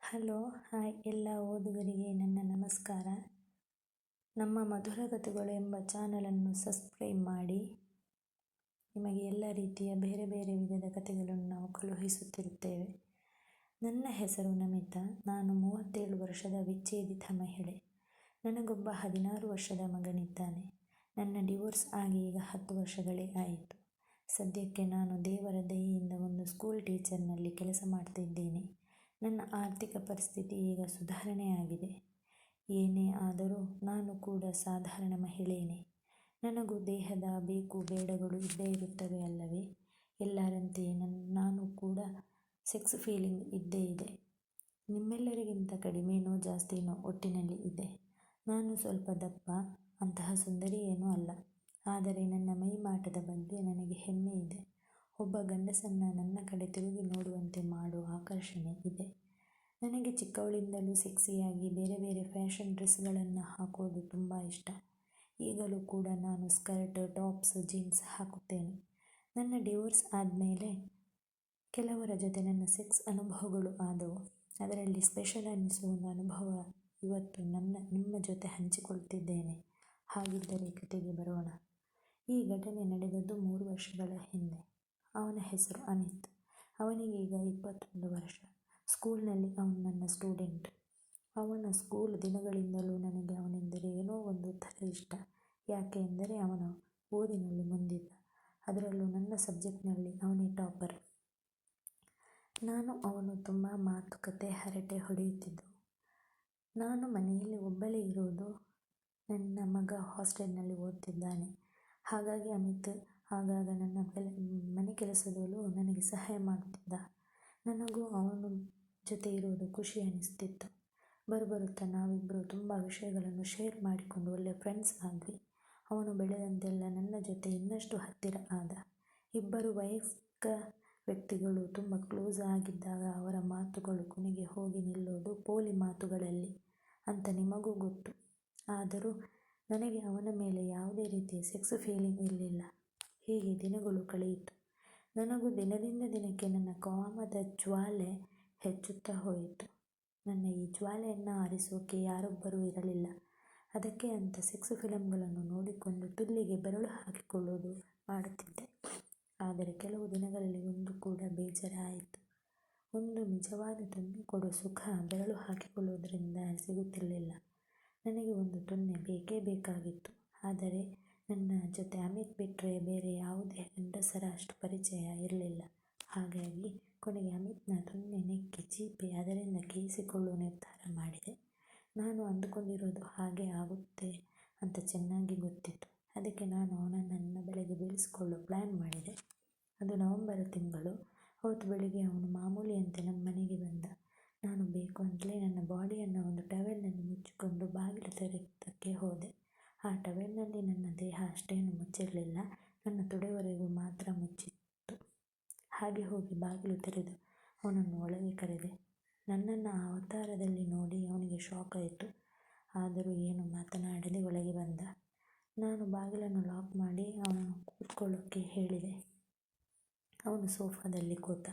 Hello hi ಎಲ್ಲ ಓದುಗರಿಗೆ ನನ್ನ ನಮಸ್ಕಾರ. ನಮ್ಮ ಮಧುರ ಕಥೆಗಳು ಎಂಬ ಚಾನಲನ್ನು ಸಬ್ಸ್ಕ್ರೈಬ್ ಮಾಡಿ. ನಿಮಗೆ ಎಲ್ಲ ರೀತಿಯ ಬೇರೆ ಬೇರೆ ವಿಧದ ಕಥೆಗಳನ್ನು ನಾವು ಕಳುಹಿಸುತ್ತಿರುತ್ತೇವೆ. ನನ್ನ ಹೆಸರು ನಮಿತಾ. ನಾನು 37 ವರ್ಷದ ವಿಚ್ಛೇದಿತ ಮಹಿಳೆ. ನನಗೊಬ್ಬ 16 ವರ್ಷದ ಮಗನಿದ್ದಾನೆ. ನನ್ನ ಡಿವೋರ್ಸ್ ಆಗಿ ಈಗ 10 ವರ್ಷಗಳೇ ಆಯಿತು. ಸದ್ಯಕ್ಕೆ ನಾನು ದೇವರ ದಯೆಯಿಂದ ಒಂದು ಸ್ಕೂಲ್ ಟೀಚರ್ನಲ್ಲಿ ಕೆಲಸ ಮಾಡ್ತಿದ್ದೇನೆ. ನನ್ನ ಆರ್ಥಿಕ ಪರಿಸ್ಥಿತಿ ಈಗ ಸುಧಾರಣೆಯಾಗಿದೆ. ಏನೇ ಆದರೂ ನಾನು ಕೂಡ ಸಾಧಾರಣ ಮಹಿಳೆಯೇ. ನನಗೂ ದೇಹದ ಬೇಕು ಬೇಡಗಳು ಇದ್ದೇ ಇರುತ್ತವೆ ಅಲ್ಲವೇ? ಎಲ್ಲರಂತೆಯೇ ನಾನು ಕೂಡ ಸೆಕ್ಸ್ ಫೀಲಿಂಗ್ ಇದ್ದೇ ಇದೆ. ನಿಮ್ಮೆಲ್ಲರಿಗಿಂತ ಕಡಿಮೆನೋ ಜಾಸ್ತಿನೋ ಒಟ್ಟಿನಲ್ಲಿ ಇದೆ. ನಾನು ಸ್ವಲ್ಪ ದಪ್ಪ, ಅಂತಹ ಸುಂದರಿ ಏನೂ ಅಲ್ಲ. ಆದರೆ ನನ್ನ ಮೈಮಾಟದ ಬಗ್ಗೆ ನನಗೆ ಹೆಮ್ಮೆ ಇದೆ. ಒಬ್ಬ ಗಂಡಸನ್ನ ನನ್ನ ಕಡೆ ತಿರುಗಿ ನೋಡುವಂತೆ ಮಾಡುವ ಆಕರ್ಷಣೆ ಇದೆ. ನನಗೆ ಚಿಕ್ಕವಳಿಂದಲೂ ಸೆಕ್ಸಿಯಾಗಿ ಬೇರೆ ಬೇರೆ ಫ್ಯಾಷನ್ ಡ್ರೆಸ್ಗಳನ್ನು ಹಾಕೋದು ತುಂಬ ಇಷ್ಟ. ಈಗಲೂ ಕೂಡ ನಾನು ಸ್ಕರ್ಟ್, ಟಾಪ್ಸ್, ಜೀನ್ಸ್ ಹಾಕುತ್ತೇನೆ. ನನ್ನ ಡಿವೋರ್ಸ್ ಆದಮೇಲೆ ಕೆಲವರ ಜೊತೆ ನನ್ನ ಸೆಕ್ಸ್ ಅನುಭವಗಳು ಆದವು. ಅದರಲ್ಲಿ ಸ್ಪೆಷಲ್ ಅನ್ನಿಸುವ ಒಂದು ಅನುಭವ ಇವತ್ತು ನಿಮ್ಮ ಜೊತೆ ಹಂಚಿಕೊಳ್ತಿದ್ದೇನೆ. ಹಾಗಿದ್ದರೆ ಕತೆಗೆ ಬರೋಣ. ಈ ಘಟನೆ ನಡೆದದ್ದು 3 ವರ್ಷಗಳ ಹಿಂದೆ. ಅವನ ಹೆಸರು ಅಮಿತ್. ಅವನಿಗೀಗ 21 ವರ್ಷ. ಸ್ಕೂಲ್ನಲ್ಲಿ ಅವನು ನನ್ನ ಸ್ಟೂಡೆಂಟ್. ಅವನ ಸ್ಕೂಲ್ ದಿನಗಳಿಂದಲೂ ನನಗೆ ಅವನೆಂದರೆ ಏನೋ ಒಂದು ಥರ ಇಷ್ಟ. ಯಾಕೆ ಎಂದರೆ ಅವನು ಓದಿನಲ್ಲಿ ಮುಂದಿದ್ದ. ಅದರಲ್ಲೂ ನನ್ನ ಸಬ್ಜೆಕ್ಟ್ನಲ್ಲಿ ಅವನೇ ಟಾಪರ್. ನಾನು ಅವನು ತುಂಬ ಮಾತುಕತೆ, ಹರಟೆ ಹೊಡೆಯುತ್ತಿದ್ದೆವು. ನಾನು ಮನೆಯಲ್ಲಿ ಒಬ್ಬಳೇ ಇರೋದು. ನನ್ನ ಮಗ ಹಾಸ್ಟೆಲ್ನಲ್ಲಿ ಓದ್ತಿದ್ದಾನೆ. ಹಾಗಾಗಿ ಅಮಿತ್ ಆಗಾಗ ನನ್ನ ಮನೆ ಕೆಲಸದಲ್ಲೂ ನನಗೆ ಸಹಾಯ ಮಾಡುತ್ತಿದ್ದ. ನನಗೂ ಅವನ ಜೊತೆ ಇರೋದು ಖುಷಿ ಅನಿಸ್ತಿತ್ತು. ಬರುತ್ತಾ ನಾವಿಬ್ಬರು ತುಂಬ ವಿಷಯಗಳನ್ನು ಶೇರ್ ಮಾಡಿಕೊಂಡು ಒಳ್ಳೆ ಫ್ರೆಂಡ್ಸ್ ಆದ್ವಿ. ಅವನು ಬೆಳೆದಂತೆಲ್ಲ ನನ್ನ ಜೊತೆ ಇನ್ನಷ್ಟು ಹತ್ತಿರ ಆದ. ಇಬ್ಬರು ವಯಸ್ಕ ವ್ಯಕ್ತಿಗಳು ತುಂಬ ಕ್ಲೋಸ್ ಆಗಿದ್ದಾಗ ಅವರ ಮಾತುಗಳು ಕೊನೆಗೆ ಹೋಗಿ ನಿಲ್ಲೋದು ಪೋಲಿ ಮಾತುಗಳಲ್ಲಿ ಅಂತ ನಿಮಗೂ ಗೊತ್ತು. ಆದರೂ ನನಗೆ ಅವನ ಮೇಲೆ ಯಾವುದೇ ರೀತಿಯ ಸೆಕ್ಸ್ ಫೀಲಿಂಗ್ ಇರಲಿಲ್ಲ. ಹೀಗೆ ದಿನಗಳು ಕಳೆಯಿತು. ನನಗೂ ದಿನದಿಂದ ದಿನಕ್ಕೆ ನನ್ನ ಕಾಮದ ಜ್ವಾಲೆ ಹೆಚ್ಚುತ್ತಾ ಹೋಯಿತು. ನನ್ನ ಈ ಜ್ವಾಲೆಯನ್ನು ಆರಿಸೋಕೆ ಯಾರೊಬ್ಬರೂ ಇರಲಿಲ್ಲ. ಅದಕ್ಕೆ ಅಂತ ಸೆಕ್ಸ್ ಫಿಲಮ್ಗಳನ್ನು ನೋಡಿಕೊಂಡು ತುಲ್ಲಿಗೆ ಬೆರಳು ಹಾಕಿಕೊಳ್ಳೋದು ಮಾಡುತ್ತಿದ್ದೆ. ಆದರೆ ಕೆಲವು ದಿನಗಳಲ್ಲಿ ಒಂದು ಕೂಡ ಬೇಜಾರಾಯಿತು. ಒಂದು ನಿಜವಾದ ತೊನ್ನೆ ಕೊಡೋ ಸುಖ ಬೆರಳು ಹಾಕಿಕೊಳ್ಳೋದ್ರಿಂದ ಸಿಗುತ್ತಿರಲಿಲ್ಲ. ನನಗೆ ಒಂದು ತೊನ್ನೆ ಬೇಕೇ ಬೇಕಾಗಿತ್ತು. ಆದರೆ ನನ್ನ ಜೊತೆ ಅಮಿತ್ ಬಿಟ್ಟರೆ ಬೇರೆ ಯಾವುದೇ ಗಂಡಸರ ಅಷ್ಟು ಪರಿಚಯ ಇರಲಿಲ್ಲ. ಹಾಗಾಗಿ ಕೊನೆಗೆ ಅಮಿತ್ನ ತೊನ್ನೆ ನೆಕ್ಕಿ ಚೀಪಿ ಅದರಿಂದ ಕೇಳಿಸಿಕೊಳ್ಳುವ ನಿರ್ಧಾರ ಮಾಡಿದೆ. ನಾನು ಅಂದುಕೊಂಡಿರೋದು ಹಾಗೆ ಆಗುತ್ತೆ ಅಂತ ಚೆನ್ನಾಗಿ ಗೊತ್ತಿತ್ತು. ಅದಕ್ಕೆ ನಾನು ಅವನನ್ನು ನನ್ನ ಬಳಿಗೆ ಬೀಳಿಸಿಕೊಳ್ಳೋ ಪ್ಲ್ಯಾನ್ ಮಾಡಿದೆ. ಅದು ನವೆಂಬರ್ ತಿಂಗಳು. ಅವತ್ತು ಬೆಳಿಗ್ಗೆ ಅವನು ಮಾಮೂಲಿಯಂತೆ ನಮ್ಮ ಮನೆಗೆ ಬಂದ. ನಾನು ಬೇಕು ಅಂತಲೇ ನನ್ನ ಬಾಡಿಯನ್ನು ಒಂದು ಟವೆಲ್ನಲ್ಲಿ ಮುಚ್ಚಿಕೊಂಡು ಬಾಗಿಲು ತೆರೆಯೋದಕ್ಕೆ ಹೋದೆ. ಆ ಟವೆಲ್ನಲ್ಲಿ ನನ್ನ ದೇಹ ಅಷ್ಟೇನು ಮುಚ್ಚಿರಲಿಲ್ಲ. ನನ್ನ ತೊಡೆವರೆಗೂ ಮಾತ್ರ ಮುಚ್ಚಿತ್ತು. ಹಾಗೆ ಹೋಗಿ ಬಾಗಿಲು ತೆರೆದು ಅವನನ್ನು ಒಳಗೆ ಕರೆದೆ. ನನ್ನನ್ನು ಆ ಅವತಾರದಲ್ಲಿ ನೋಡಿ ಅವನಿಗೆ ಶಾಕ್ ಆಯಿತು. ಆದರೂ ಏನು ಮಾತನಾಡದೆ ಒಳಗೆ ಬಂದ. ನಾನು ಬಾಗಿಲನ್ನು ಲಾಕ್ ಮಾಡಿ ಅವನನ್ನು ಕೂತ್ಕೊಳ್ಳೋಕ್ಕೆ ಹೇಳಿದೆ. ಅವನು ಸೋಫಾದಲ್ಲಿ ಕೂತ.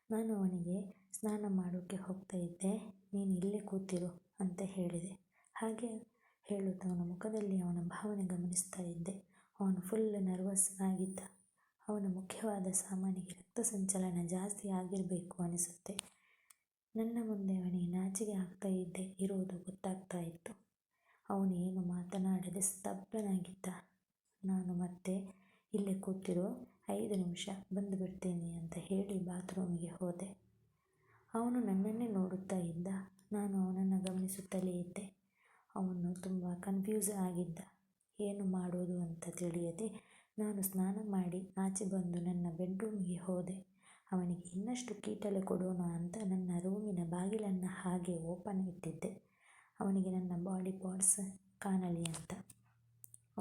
ನಾನು ಅವನಿಗೆ ಸ್ನಾನ ಮಾಡೋಕ್ಕೆ ಹೋಗ್ತಾ ಇದ್ದೆ, ನೀನು ಇಲ್ಲೇ ಕೂತಿರು ಅಂತ ಹೇಳಿದೆ. ಹಾಗೆ ಹೇಳುತ್ತಾ ಅವನ ಮುಖದಲ್ಲಿ ಅವನ ಭಾವನೆ ಗಮನಿಸ್ತಾ ಇದ್ದೆ. ಅವನು ಫುಲ್ ನರ್ವಸ್ ಆಗಿದ್ದ. ಅವನ ಮುಖ್ಯವಾದ ಸಾಮಾನಿಗೆ ರಕ್ತ ಸಂಚಲನ ಜಾಸ್ತಿ ಆಗಿರಬೇಕು ಅನಿಸುತ್ತೆ. ನನ್ನ ಮುಂದೆ ಅವನಿಗೆ ನಾಚಿಕೆ ಆಗ್ತಾ ಇರೋದು ಗೊತ್ತಾಗ್ತಾ ಇತ್ತು. ಅವನು ಏನು ಮಾತನಾಡದೆ ಸ್ತಬ್ಧನಾಗಿದ್ದ. ನಾನು ಮತ್ತೆ ಇಲ್ಲೇ ಕೂತಿರೋ 5 ನಿಮಿಷ ಬಂದು ಬಿಡ್ತೇನೆ ಅಂತ ಹೇಳಿ ಬಾತ್ರೂಮಿಗೆ ಹೋದೆ. ಅವನು ನನ್ನನ್ನೇ ನೋಡುತ್ತಾ ಇದ್ದ. ನಾನು ಅವನನ್ನು ಗಮನಿಸುತ್ತಲೇ ಇದ್ದೆ. ಅವನು ತುಂಬ ಕನ್ಫ್ಯೂಸ್ ಆಗಿದ್ದ. ಏನು ಮಾಡೋದು ಅಂತ ತಿಳಿಯದೆ ನಾನು ಸ್ನಾನ ಮಾಡಿ ಆಚೆ ಬಂದು ನನ್ನ ಬೆಡ್ರೂಮಿಗೆ ಹೋದೆ. ಅವನಿಗೆ ಇನ್ನಷ್ಟು ಕೀಟಲೆ ಕೊಡೋಣ ಅಂತ ನನ್ನ ರೂಮಿನ ಬಾಗಿಲನ್ನು ಹಾಗೆ ಓಪನ್ ಇಟ್ಟಿದ್ದೆ. ಅವನಿಗೆ ನನ್ನ ಬಾಡಿ ಪಾರ್ಟ್ಸ್ ಕಾಣಲಿ ಅಂತ.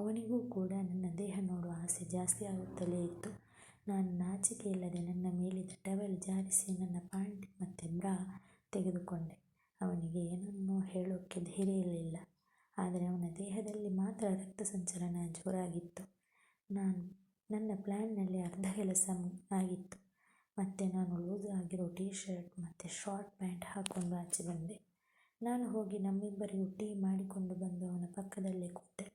ಅವನಿಗೂ ಕೂಡ ನನ್ನ ದೇಹ ನೋಡುವ ಆಸೆ ಜಾಸ್ತಿ ಆಗುತ್ತಲೇ ಇತ್ತು. ನಾನು ನಾಚಿಕೆ ಇಲ್ಲದೆ ನನ್ನ ಮೇಲಿದ್ದ ಟವೆಲ್ ಜಾರಿಸಿ ನನ್ನ ಪ್ಯಾಂಟ್ ಮತ್ತು ಬ್ರಾ ತೆಗೆದುಕೊಂಡೆ. ಅವನಿಗೆ ಏನನ್ನೂ ಹೇಳೋಕ್ಕೆ ಧೈರ್ಯ ಇರಲಿಲ್ಲ. ಆದರೆ ಅವನ ದೇಹದಲ್ಲಿ ಮಾತ್ರ ರಕ್ತ ಸಂಚಲನ ಜೋರಾಗಿತ್ತು. ನನ್ನ ಪ್ಲ್ಯಾನ್ನಲ್ಲಿ ಅರ್ಧ ಕೆಲಸ ಆಗಿತ್ತು. ಮತ್ತು ನಾನು ಲೂಸ್ ಆಗಿರೋ ಟೀ ಶರ್ಟ್ ಮತ್ತು ಶಾರ್ಟ್ ಪ್ಯಾಂಟ್ ಹಾಕ್ಕೊಂಡು ಆಚೆ ಬಂದೆ. ನಾನು ಹೋಗಿ ನಮ್ಮಿಬ್ಬರಿಗೂ ಟೀ ಮಾಡಿಕೊಂಡು ಬಂದು ಅವನ ಪಕ್ಕದಲ್ಲೇ ಕೂತೆ.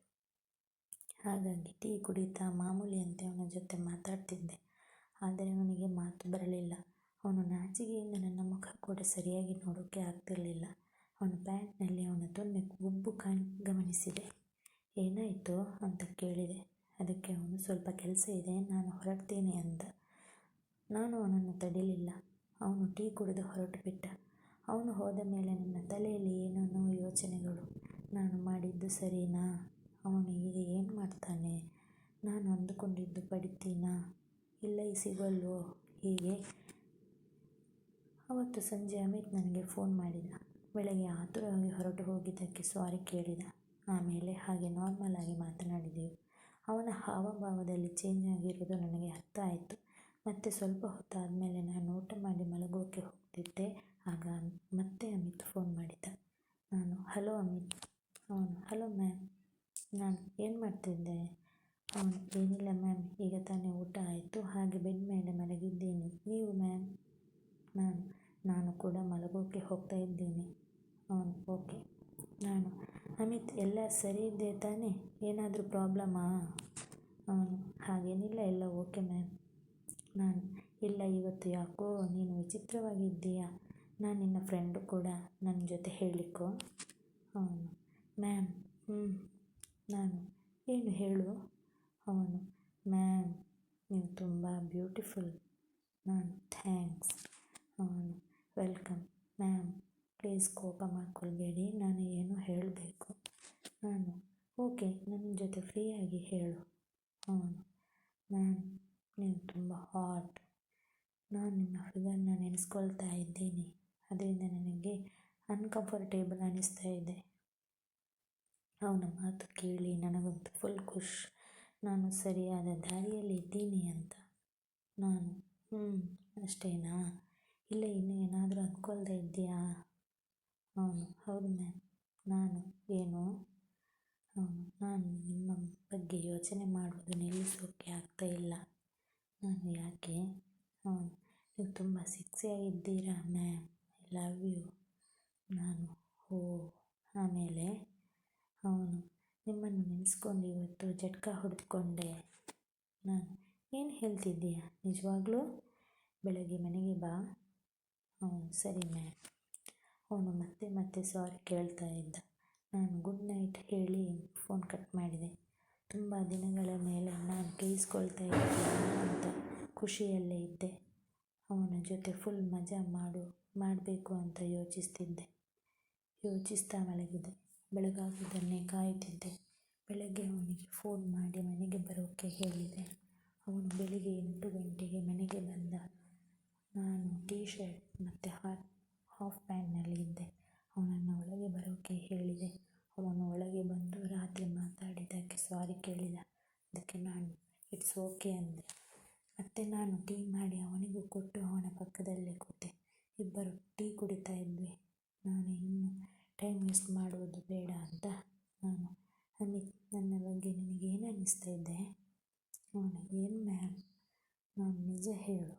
ಹಾಗಾಗಿ ಟೀ ಕುಡಿತಾ ಮಾಮೂಲಿಯಂತೆ ಅವನ ಜೊತೆ ಮಾತಾಡ್ತಿದ್ದೆ. ಆದರೆ ಅವನಿಗೆ ಮಾತು ಬರಲಿಲ್ಲ. ಅವನು ನಾಚಿಕೆಯಿಂದ ನನ್ನ ಮುಖ ಕೂಡ ಸರಿಯಾಗಿ ನೋಡೋಕ್ಕೆ ಆಗ್ತಿರಲಿಲ್ಲ. ಅವನ ಪ್ಯಾಂಟ್ನಲ್ಲಿ ಅವನ ತೊನ್ನೆ ಉಬ್ಬು ಗಮನಿಸಿದೆ. ಏನಾಯಿತು ಅಂತ ಕೇಳಿದೆ. ಅದಕ್ಕೆ ಅವನು ಸ್ವಲ್ಪ ಕೆಲಸ ಇದೆ, ನಾನು ಹೊರಡ್ತೀನಿ ಅಂದ. ನಾನು ಅವನನ್ನು ತಡಿಲಿಲ್ಲ. ಅವನು ಟೀ ಕುಡಿದು ಹೊರಟು ಬಿಟ್ಟ. ಅವನು ಹೋದ ಮೇಲೆ ನನ್ನ ತಲೆಯಲ್ಲಿ ಏನೇನೋ ಯೋಚನೆಗಳು. ನಾನು ಮಾಡಿದ್ದು ಸರಿನಾ? ಅವನು ಈಗ ಏನು ಮಾಡ್ತಾನೆ? ನಾನು ಅಂದುಕೊಂಡಿದ್ದು ಪಡಿತೀನಾ ಇಲ್ಲ ಸಿಗಲ್ವೋ? ಹೀಗೆ. ಅವತ್ತು ಸಂಜೆ ಅಮಿತ್ ನನಗೆ ಫೋನ್ ಮಾಡಿದ. ಬೆಳಗ್ಗೆ ಆತುರವಾಗಿ ಹೊರಟು ಹೋಗಿದ್ದಕ್ಕೆ ಸಾರಿ ಕೇಳಿದ. ಆಮೇಲೆ ಹಾಗೆ ನಾರ್ಮಲ್ ಆಗಿ ಮಾತನಾಡಿದೆವು. ಅವನ ಹಾವಭಾವದಲ್ಲಿ ಚೇಂಜ್ ಆಗಿರೋದು ನನಗೆ ಅರ್ಥ ಆಯಿತು. ಮತ್ತೆ ಸ್ವಲ್ಪ ಹೊತ್ತಾದಮೇಲೆ ನಾನು ಊಟ ಮಾಡಿ ಮಲಗೋಕ್ಕೆ ಹೋಗ್ತಿದ್ದೆ. ಆಗ ಮತ್ತೆ ಅಮಿತ್ ಫೋನ್ ಮಾಡಿದ್ದ. ನಾನು ಹಲೋ ಅಮಿತ್. ಅವನು ಹಲೋ ಮ್ಯಾಮ್. ನಾನು ಏನು ಮಾಡ್ತಿದ್ದೆ? ಅವನು ಏನಿಲ್ಲ ಮ್ಯಾಮ್, ಈಗ ತಾನೇ ಊಟ ಆಯಿತು, ಹಾಗೆ ಬೆಡ್ ಮೇಲೆ ಮಲಗಿದ್ದೀನಿ. ನೀವು ಮ್ಯಾಮ್? ನಾನು ಕೂಡ ಮಲಗೋಕ್ಕೆ ಹೋಗ್ತಾ ಇದ್ದೀನಿ. ಅವನು ಓಕೆ. ನಾನು ಅಮಿತ್, ಎಲ್ಲ ಸರಿ ಇದೆ ತಾನೇ? ಏನಾದರೂ ಪ್ರಾಬ್ಲಮ್ಮಾ? ಅವನು ಹಾಗೇನಿಲ್ಲ, ಎಲ್ಲ ಓಕೆ ಮ್ಯಾಮ್. ನಾನು ಇಲ್ಲ, ಇವತ್ತು ಯಾಕೋ ನೀನು ವಿಚಿತ್ರವಾಗಿದ್ದೀಯಾ. ನಾನು ನಿನ್ನ ಫ್ರೆಂಡು ಕೂಡ, ನನ್ನ ಜೊತೆ ಹೇಳಿಕೋ. ಅವನು ಮ್ಯಾಮ್. ನಾನು ಏನು ಹೇಳು? ಅವನು ಮ್ಯಾಮ್, ನೀವು ತುಂಬ ಬ್ಯೂಟಿಫುಲ್. ನಾನು ಥ್ಯಾಂಕ್ಸ್. ಅವನು ವೆಲ್ಕಮ್. ಮ್ಯಾಮ್ ಪ್ಲೀಸ್ ಕೋಪ ಮಾಡ್ಕೊಳ್ಬೇಡಿ, ನಾನು ಏನೋ ಹೇಳಬೇಕು. ನಾನು ಓಕೆ, ನನ್ನ ಜೊತೆ ಫ್ರೀಯಾಗಿ ಹೇಳು. ಅವನು ಮ್ಯಾಮ್, ನೀವು ತುಂಬ ಹಾಟ್. ನಾನು ನಿಮ್ಮ ಫಿಗರ್ನ ನೆನೆಸ್ಕೊಳ್ತಾ ಇದ್ದೀನಿ. ಅದರಿಂದ ನನಗೆ ಅನ್ಕಂಫರ್ಟೇಬಲ್ ಅನ್ನಿಸ್ತಾ ಇದೆ. ಅವನ ಮಾತು ಕೇಳಿ ನನಗಂತೂ ಫುಲ್ ಖುಷ್. ನಾನು ಸರಿಯಾದ ದಾರಿಯಲ್ಲಿ ಇದ್ದೀನಿ ಅಂತ. ನಾನು ಅಷ್ಟೇನಾ? ಇಲ್ಲ, ಇನ್ನೂ ಏನಾದರೂ ಅಂದ್ಕೊಳ್ತಾ ಇದ್ದೀಯಾ? ಅವನು ಹೌದು ಮ್ಯಾಮ್. ನಾನು ಏನು? ನಾನು ನಿಮ್ಮ ಬಗ್ಗೆ ಯೋಚನೆ ಮಾಡೋದು ನಿಲ್ಲಿಸೋಕ್ಕೆ ಆಗ್ತಾ ಇಲ್ಲ. ನಾನು ಯಾಕೆ? ಅವನು ನೀವು ತುಂಬ ಸೆಕ್ಸಿಯಾಗಿದ್ದೀರಾ ಮ್ಯಾಮ್, ಐ ಲವ್ ಯು. ನಾನು ಓ. ಆಮೇಲೆ ಅವನು ನಿಮ್ಮನ್ನು ನೆನೆಸ್ಕೊಂಡು ಇವತ್ತು ಜಟ್ಕ ಹೊಡೆದುಕೊಂಡೆ. ನಾನು ಏನು ಹೇಳ್ತಿದ್ದೀಯಾ ನಿಜವಾಗ್ಲೂ? ಬೆಳಗ್ಗೆ ಮನೆಗೆ ಬಾ. ಅವನು ಸರಿ ಮ್ಯಾಮ್. ಅವನು ಮತ್ತೆ ಸಾರಿ ಕೇಳ್ತಾ ಇದ್ದ. ನಾನು ಗುಡ್ ನೈಟ್ ಹೇಳಿ ಫೋನ್ ಕಟ್ ಮಾಡಿದೆ. ತುಂಬ ದಿನಗಳ ಮೇಲೆ ನಾನು ಕೇಳಿಸ್ಕೊಳ್ತಾ ಇದ್ದೀನಿ ಅಂತ ಖುಷಿಯಲ್ಲೇ ಇದ್ದೆ. ಅವನ ಜೊತೆ ಫುಲ್ ಮಜಾ ಮಾಡಬೇಕು ಅಂತ ಯೋಚಿಸ್ತಾ ಮಲಗಿದೆ. ಬೆಳಗಾಗುವುದನ್ನೇ ಕಾಯುತ್ತಿದ್ದೆ. ಬೆಳಗ್ಗೆ ಅವನಿಗೆ ಫೋನ್ ಮಾಡಿ ಮನೆಗೆ ಬರೋಕ್ಕೆ ಹೇಳಿದೆ. ಅವನು ಬೆಳಿಗ್ಗೆ 8 ಗಂಟೆಗೆ ಮನೆಗೆ ಬಂದ. ನಾನು ಟೀ ಶರ್ಟ್ ಮತ್ತು ಹಾಫ್ ಪ್ಯಾಂಟ್ನಲ್ಲಿ ಇದ್ದೆ. ಅವನನ್ನು ಒಳಗೆ ಬರೋಕ್ಕೆ ಹೇಳಿದೆ. ಅವನು ಒಳಗೆ ಬಂದು ರಾತ್ರಿ ಮಾತಾಡಿದ್ದಕ್ಕೆ ಸಾರಿ ಕೇಳಿದ. ಅದಕ್ಕೆ ನಾನು ಇಟ್ಸ್ ಓಕೆ ಅಂದೆ. ಮತ್ತೆ ನಾನು ಟೀ ಮಾಡಿ ಅವನಿಗೂ ಕೊಟ್ಟು ಅವನ ಪಕ್ಕದಲ್ಲೇ ಕೂತೆ. ಇಬ್ಬರು ಟೀ ಕುಡಿತಾ ಇದ್ವಿ. ನಾನು ಇನ್ನು ಟೈಮ್ ವೇಸ್ಟ್ ಮಾಡುವುದು ಬೇಡ ಅಂತ ನಾನು ಅಮಿತ್, ನನ್ನ ಬಗ್ಗೆ ನಿನಗೇನು ಅನ್ನಿಸ್ತಾ ಇದೆ? ಅವನು ಏನು ಮ್ಯಾಮ್? ನಾನು ನಿಜ ಹೇಳು.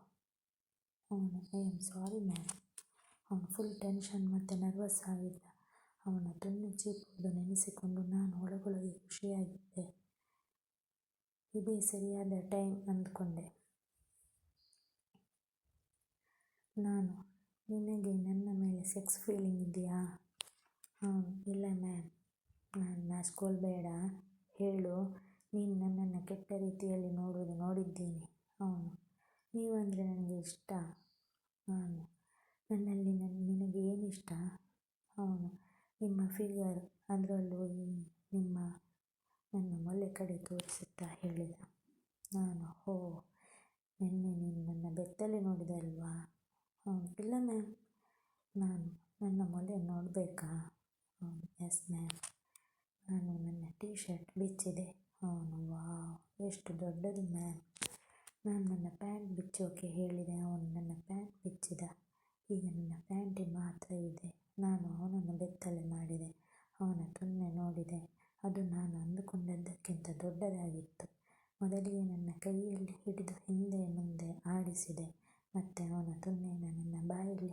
ಅವನು ಐ ಆಮ್ ಸಾರಿ ಮ್ಯಾಮ್. ಅವನು ಫುಲ್ ಟೆನ್ಷನ್ ಮತ್ತು ನರ್ವಸ್ ಆಗಿದ್ದ. ಅವನ ತೊನ್ನೆ ಚೀಪುವುದು ನೆನೆಸಿಕೊಂಡು ನಾನು ಒಳಗೊಳಗೆ ಖುಷಿಯಾಗಿದ್ದೆ. ಇದೇ ಸರಿಯಾದ ಟೈಮ್ ಅಂದ್ಕೊಂಡೆ. ನಾನು ನಿನಗೆ ನನ್ನ ಮೇಲೆ ಸೆಕ್ಸ್ ಫೀಲಿಂಗ್ ಇದೆಯಾ? ಅವನು ಇಲ್ಲ ಮ್ಯಾಮ್. ನಾನು ನಾಚಿಕೊಳ್ಬೇಡ, ಹೇಳು. ನೀನು ನನ್ನನ್ನು ಕೆಟ್ಟ ರೀತಿಯಲ್ಲಿ ನೋಡೋದು ನೋಡಿದ್ದೀನಿ. ಅವನು ನೀವಂದರೆ ನನಗೆ ಇಷ್ಟ. ನಾನು ನನ್ನಲ್ಲಿ ನಿನಗೆ ಏನಿಷ್ಟ? ಅವನು ನಿಮ್ಮ ಫಿಗರ್, ಅದರಲ್ಲೂ ನನ್ನ ಮೊಲೆ ಕಡೆ ತೋರಿಸುತ್ತಾ ಹೇಳಿದ. ನಾನು ಓ, ನಿನ್ನೆ ನೀನು ನನ್ನ ಬೆತ್ತಲೆ ನೋಡಿದೆ ಅಲ್ವಾ? ಅವನು ಇಲ್ಲ ಮ್ಯಾಮ್. ನಾನು ನನ್ನ ಮೊಲೆ ನೋಡಬೇಕಾ? ಅವನು ಎಸ್ ಮ್ಯಾಮ್. ನಾನು ನನ್ನ ಟೀ ಶರ್ಟ್ ಬಿಚ್ಚಿದೆ. ಅವನು ವಾವ್, ಎಷ್ಟು ದೊಡ್ಡದು ಮ್ಯಾಮ್. ನಾನು ನನ್ನ ಪ್ಯಾಂಟ್ ಬಿಚ್ಚೋಕೆ ಹೇಳಿದೆ. ಅವನು ನನ್ನ ಪ್ಯಾಂಟ್ ಬಿಚ್ಚಿದ. ಈಗ ನನ್ನ ಪ್ಯಾಂಟಿ ಮಾತ್ರ ಇದೆ. ನಾನು ಅವನನ್ನು ಬೆತ್ತಲೆ ಮಾಡಿದೆ. ಅವನ ತೊನ್ನೆ ನೋಡಿದೆ. ಅದು ನಾನು ಅಂದುಕೊಂಡದ್ದಕ್ಕಿಂತ ದೊಡ್ಡದಾಗಿತ್ತು. ಮೊದಲಿಗೆ ನನ್ನ ಕೈಯಲ್ಲಿ ಹಿಡಿದು ಹಿಂದೆ ಮುಂದೆ ಆಡಿಸಿದೆ. ಮತ್ತು ಅವನ ತುಂನೆಯನ್ನು ನನ್ನ ಬಾಯಲ್ಲಿ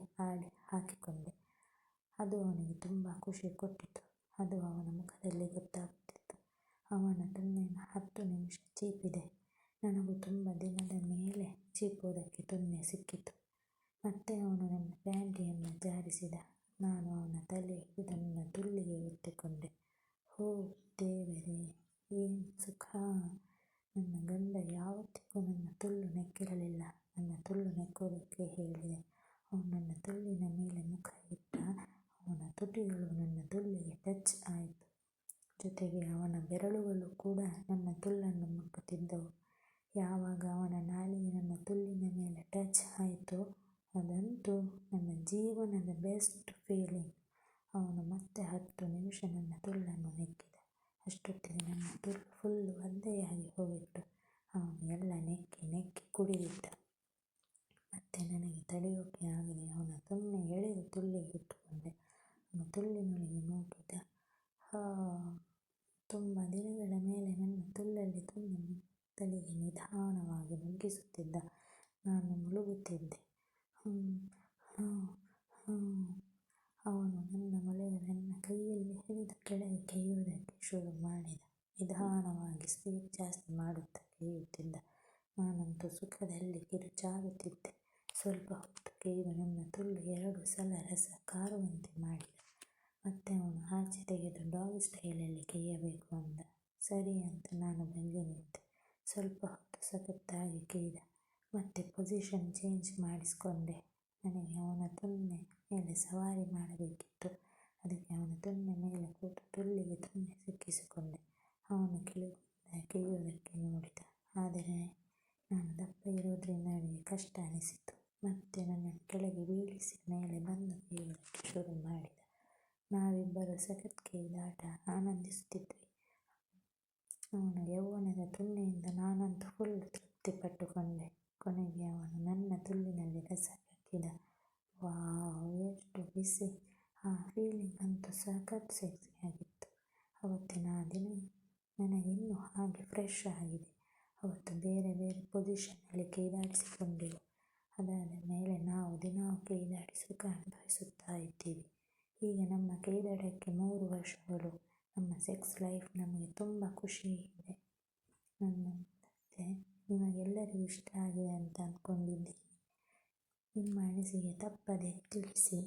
ಹಾಕಿಕೊಂಡೆ. ಅದು ಅವನಿಗೆ ತುಂಬ ಖುಷಿ ಕೊಟ್ಟಿತು. ಅದು ಅವನ ಮುಖದಲ್ಲಿ ಗೊತ್ತಾಗುತ್ತಿತ್ತು. ಅವನ ತುಂನೆಯನ್ನು 10 ನಿಮಿಷ ಚೀಪಿದೆ. ನನಗೂ ತುಂಬ ದಿನದ ಮೇಲೆ ಚೀಪುವುದಕ್ಕೆ ತುಂನೆ ಸಿಕ್ಕಿತು. ಮತ್ತೆ ಅವನು ನನ್ನ ಪ್ಯಾಂಟಿಯನ್ನು ಜಾರಿಸಿದ. ನಾನು ಅವನ ತಲೆ ಹಿಡಿದು ನನ್ನ ತುಲ್ಲಿಗೆ ಒತ್ತಿಕೊಂಡೆ. ಹೋ ದೇವರೇ, ಏನು ಸುಖ! ನನ್ನ ಗಂಡ ಯಾವತ್ತಿಗೂ ನನ್ನ ತುಲ್ಲು ನೆಕ್ಕಿರಲಿಲ್ಲ. ನನ್ನ ತುಲ್ಲು ನೆಕ್ಕುವುದಕ್ಕೆ ಹೇಳಿದೆ. ಅವನು ನನ್ನ ತುಲ್ಲಿನ ಮೇಲೆ ಮುಖ ಇಟ್ಟ. ಅವನ ತುಟಿಗಳು ನನ್ನ ತುಲ್ಲಿಗೆ ಟಚ್ ಆಯಿತು. ಜೊತೆಗೆ ಅವನ ಬೆರಳುಗಳು ಕೂಡ ನನ್ನ ತುಲ್ಲನ್ನು ಮುಟ್ಟುತ್ತಿದ್ದವು. ಯಾವಾಗ ಅವನ ನಾಲಿಗೆ ನನ್ನ ತುಲ್ಲಿನ ಮೇಲೆ ಟಚ್ ಆಯಿತೋ ಅದಂತೂ ನನ್ನ ಜೀವನದ ಬೆಸ್ಟ್ ಫೀಲಿಂಗ್. ಅವನು ಮತ್ತೆ 10 ನಿಮಿಷ ನನ್ನ ತುಲ್ಲನ್ನು ನೆಕ್ಕಿದ. ಅಷ್ಟೊತ್ತಿಗೆ ನನ್ನ ತುಲ್ಲು ಫುಲ್ಲು ಒದ್ದೆಯಾಗಿ ಹೋಗಿತ್ತು. ಅವನು ಎಲ್ಲ ನೆಕ್ಕಿ ಕುಡಿದಿದ್ದ. ಮತ್ತೆ ನನಗೆ ತಡೆಯೋಕೆ ಆಗದೆ ಅವನ ತುಂನೆ ಎಳೆದು ತುಲ್ಲಿಗೆ ಇಟ್ಟುಕೊಂಡೆ. ಅವನು ತುಲ್ಲಿನೊಳಗೆ ನೂಕಿದ. ತುಂಬ ದಿನಗಳ ಮೇಲೆ ನನ್ನ ತುಲ್ಲಲ್ಲಿ ತುಂನೆ ತಲೆಗೆ ನಿಧಾನವಾಗಿ ನುಗ್ಗಿಸುತ್ತಿದ್ದ. ನಾನು ಮುಳುಗುತ್ತಿದ್ದೆ. ಅವನು ನನ್ನ ಮೊಲೆಗಳನ್ನು ಕೈಯಲ್ಲಿ ಹಿಡಿದು ಕೆಳಗೆ ಕೆಯ್ಯುವುದಕ್ಕೆ ಶುರು ಮಾಡಿದ. ನಿಧಾನವಾಗಿ ಸ್ಪೀಡ್ ಜಾಸ್ತಿ ಮಾಡುತ್ತಾ ಕೆಯ್ಯುತ್ತಿದ್ದ. ನಾನಂತೂ ಸುಖದಲ್ಲಿ ಕಿರುಚಾಡುತ್ತಿದ್ದೆ. ಸ್ವಲ್ಪ ಹೊತ್ತು ಕೆಯ್ದು ನನ್ನ ತುಲ್ಲು 2 ಸಲ ರಸ ಕಾರುವಂತೆ ಮಾಡಿದ. ಮತ್ತೆ ಅವನು ಆಚೆ ತೆಗೆದು ಡಾಗ್ ಸ್ಟೈಲಲ್ಲಿ ಕೆಯ್ಯಬೇಕು ಅಂದ. ಸರಿ ಅಂತ ನಾನು ಬಗ್ಗಿ ನಿಂತೆ. ಸ್ವಲ್ಪ ಹೊತ್ತು ಸಖತ್ತಾಗಿ ಕೆಯ್ದ. ಮತ್ತೆ ಪೊಸಿಷನ್ ಚೇಂಜ್ ಮಾಡಿಸಿಕೊಂಡೆ. ನನಗೆ ಅವನ ತುಂನೆ ಮೇಲೆ ಸವಾರಿ ಮಾಡಬೇಕಿತ್ತು. ಅದಕ್ಕೆ ಅವನ ತುಂನೆ ಮೇಲೆ ಕೂತು ತುಲ್ಲಿಗೆ ತುಂನೆ ಸಿಕ್ಕಿಸಿಕೊಂಡೆ. ಅವನು ಕೆಳಗಿಂದ ಕೆಯ್ಯುವುದಕ್ಕೆ ನೋಡಿದ. ಆದರೆ ನಾನು ದಪ್ಪ ಇರೋದ್ರಿಂದ ಅವನಿಗೆ ಕಷ್ಟ ಅನಿಸಿತು. ಮತ್ತೆ ನನ್ನನ್ನು ಕೆಳಗೆ ಬೀಳಿಸಿ ಮೇಲೆ ಬಂದು ಕೆಯ್ಯುವುದಕ್ಕೆ ಶುರು ಮಾಡಿದ. ನಾವಿಬ್ಬರು ಸಖತ್ ಕೆಯ್ದಾಟ ಆನಂದಿಸುತ್ತಿದ್ವಿ. ಅವನ ಯೌವನದ ತುಂನೆಯಿಂದ ನಾನಂತೂ ಫುಲ್ ತೃಪ್ತಿ ಪಟ್ಟುಕೊಂಡೆ. ಕೊನೆಗೆ ಅವನು ನನ್ನ ತುಲ್ಲಿನಲ್ಲಿ ರಸ ಕಕ್ಕಿದ. ವಾವ್, ಎಷ್ಟು ಬಿಸಿ! ಆ ಫೀಲಿಂಗ್ ಅಂತೂ ಸಖತ್ ಸೆಕ್ಸಿಯಾಗಿತ್ತು. ಅವತ್ತಿನ ಆ ದಿನ ನನಗಿನ್ನೂ ಹಾಗೆ ಫ್ರೆಶ್ ಆಗಿದೆ. ಅವತ್ತು ಬೇರೆ ಬೇರೆ ಪೊಸಿಷನ್ನಲ್ಲಿ ಕೈದಾಡಿಸಿಕೊಂಡೆವು. ಅದಾದ ಮೇಲೆ ನಾವು ದಿನಾವು ಕೈದಾಡಿ ಸುಖ ಅನುಭವಿಸುತ್ತಾ ಇದ್ದೀವಿ. ಈಗ ನಮ್ಮ ಕೈದಾಟಕ್ಕೆ 3 ವರ್ಷಗಳು. ನಮ್ಮ ಸೆಕ್ಸ್ ಲೈಫ್ ನಮಗೆ ತುಂಬ ಖುಷಿ ಇದೆ. ನನ್ನ ಕಥೆ ನಿಮಗೆಲ್ಲರಿಗೂ ಇಷ್ಟ ಆಗಿದೆ ಅಂತ ಅಂದ್ಕೊಂಡಿದ್ದೀನಿ. ನಿಮ್ಮ ಅನಿಸಿಕೆ ತಪ್ಪದೆ ತಿಳಿಸಿ.